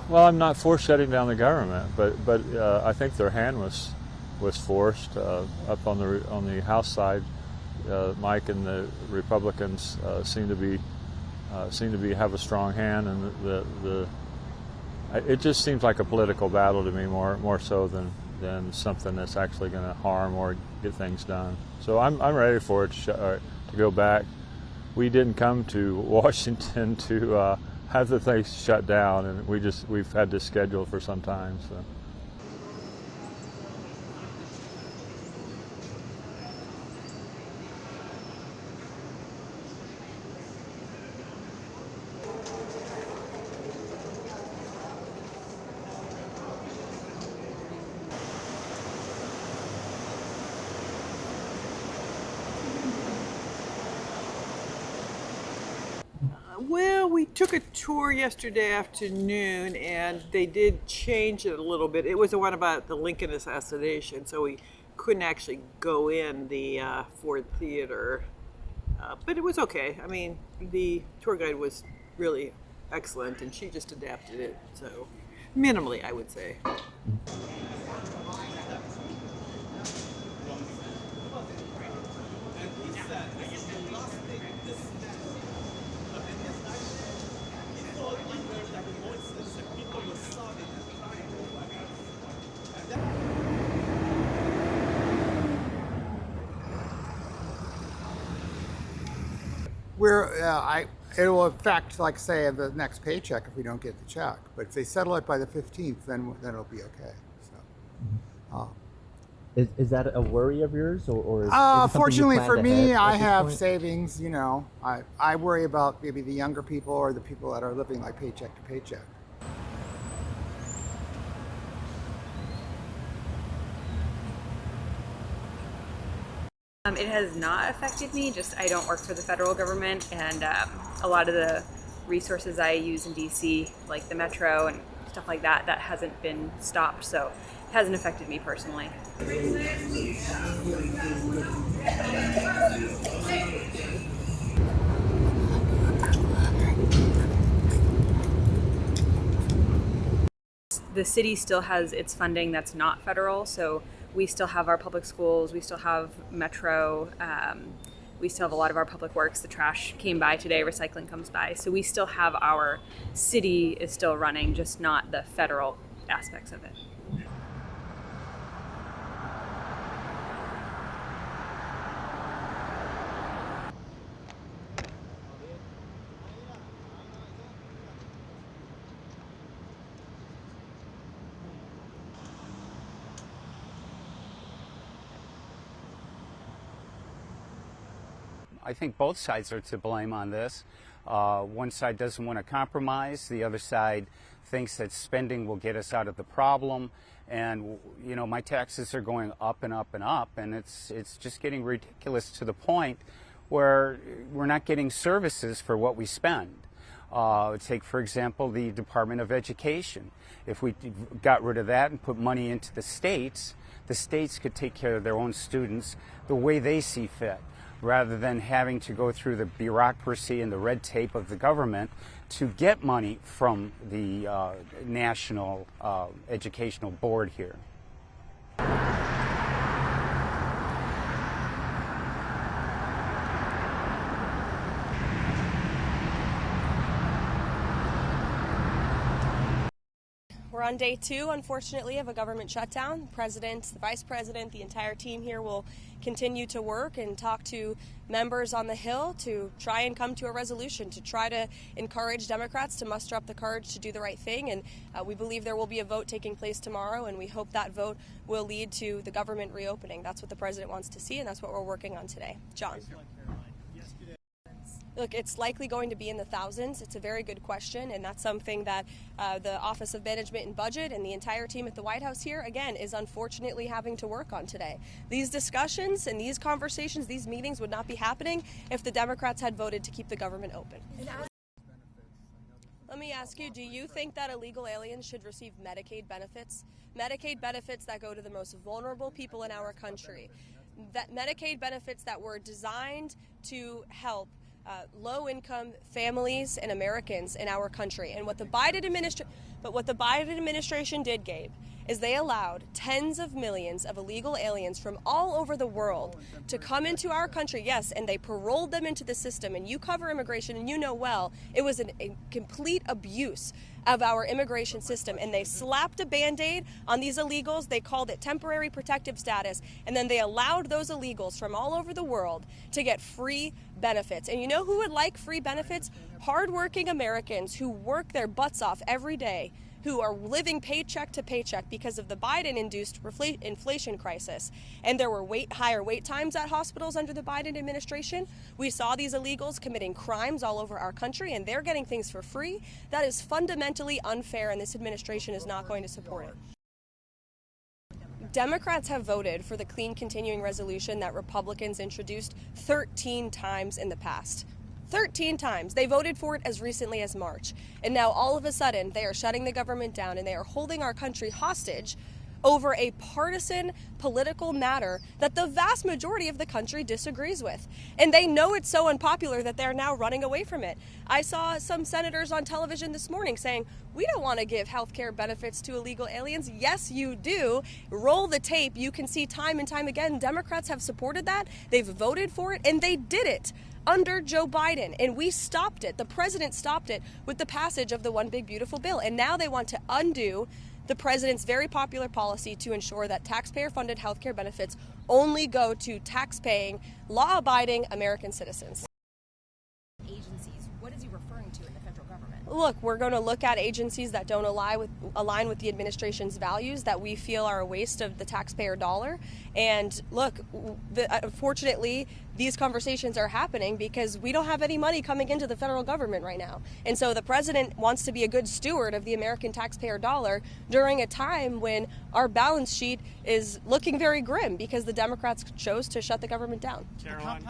Well, I'm not for shutting down the government, but I think their hand was forced up on the House side. Mike and the Republicans seem to be have a strong hand, and it just seems like a political battle to me more so than something that's actually going to harm or get things done. So I'm ready for it to go back. We didn't come to Washington to have the thing shut down, and we've had this scheduled for some time. So. Well, we took a tour yesterday afternoon, and they did change it a little bit. It was the one about the Lincoln assassination, so we couldn't actually go in the Ford Theater, but it was okay. I mean, the tour guide was really excellent, and she just adapted it, so minimally, I would say. It will affect, like, say, the next paycheck if we don't get the check. But if they settle it by the 15th, then it'll be okay. So, is that a worry of yours, or is it something fortunately you for planned me, ahead I at this have point? savings. You know, I worry about maybe the younger people or the people that are living like paycheck to paycheck. It has not affected me, just I don't work for the federal government, and a lot of the resources I use in DC, like the metro and stuff like that, that hasn't been stopped, so it hasn't affected me personally. The city still has its funding that's not federal, so we still have our public schools, we still have metro, we still have a lot of our public works. The trash came by today, recycling comes by, so we still have our city is still running, just not the federal aspects of it. I think both sides are to blame on this. One side doesn't want to compromise. The other side thinks that spending will get us out of the problem. And, you know, my taxes are going up and up and up, and it's just getting ridiculous to the point where we're not getting services for what we spend. Take, for example, the Department of Education. If we got rid of that and put money into the states could take care of their own students the way they see fit. rather than having to go through the bureaucracy and the red tape of the government to get money from the National Educational Board here. We're on day 2, unfortunately, of a government shutdown. The president, the vice president, the entire team here will continue to work and talk to members on the Hill to try and come to a resolution, to try to encourage Democrats to muster up the courage to do the right thing. And we believe there will be a vote taking place tomorrow, and we hope that vote will lead to the government reopening. That's what the president wants to see, and that's what we're working on today. John. Look, it's likely going to be in the thousands. It's a very good question, and that's something that the Office of Management and Budget and the entire team at the White House here, again, is unfortunately having to work on today. These discussions and these conversations, these meetings would not be happening if the Democrats had voted to keep the government open. Let me ask you, do you think that illegal aliens should receive Medicaid benefits? Medicaid benefits that go to the most vulnerable people in our country. That Medicaid benefits that were designed to help low-income families and Americans in our country. And what the Biden administration did, Gabe, is they allowed tens of millions of illegal aliens from all over the world to come into our country, yes, and they paroled them into the system. And you cover immigration, and you know well, it was a complete abuse of our immigration system, and they slapped a Band-Aid on these illegals. They called it temporary protective status, and then they allowed those illegals from all over the world to get free benefits. And you know who would like free benefits? Hardworking Americans who work their butts off every day, who are living paycheck to paycheck because of the Biden-induced inflation crisis. And there were higher wait times at hospitals under the Biden administration. We saw these illegals committing crimes all over our country, and they're getting things for free. That is fundamentally unfair, and this administration is not going to support it. Democrats have voted for the clean continuing resolution that Republicans introduced 13 times in the past. 13 times. They voted for it as recently as March. And now all of a sudden they are shutting the government down, and they are holding our country hostage over a partisan political matter that the vast majority of the country disagrees with. And they know it's so unpopular that they're now running away from it. I saw some senators on television this morning saying, we don't want to give health care benefits to illegal aliens. Yes, you do. Roll the tape. You can see time and time again, Democrats have supported that. They've voted for it, and they did it under Joe Biden, and we stopped it. The president stopped it with the passage of the One Big Beautiful Bill, and now they want to undo the president's very popular policy to ensure that taxpayer-funded health care benefits only go to tax-paying, law-abiding American citizens. Agencies, what is he referring to in the federal government? Look, we're going to look at agencies that don't align with the administration's values, that we feel are a waste of the taxpayer dollar. And look, unfortunately, these conversations are happening because we don't have any money coming into the federal government right now. And so the president wants to be a good steward of the American taxpayer dollar during a time when our balance sheet is looking very grim because the Democrats chose to shut the government down. Caroline,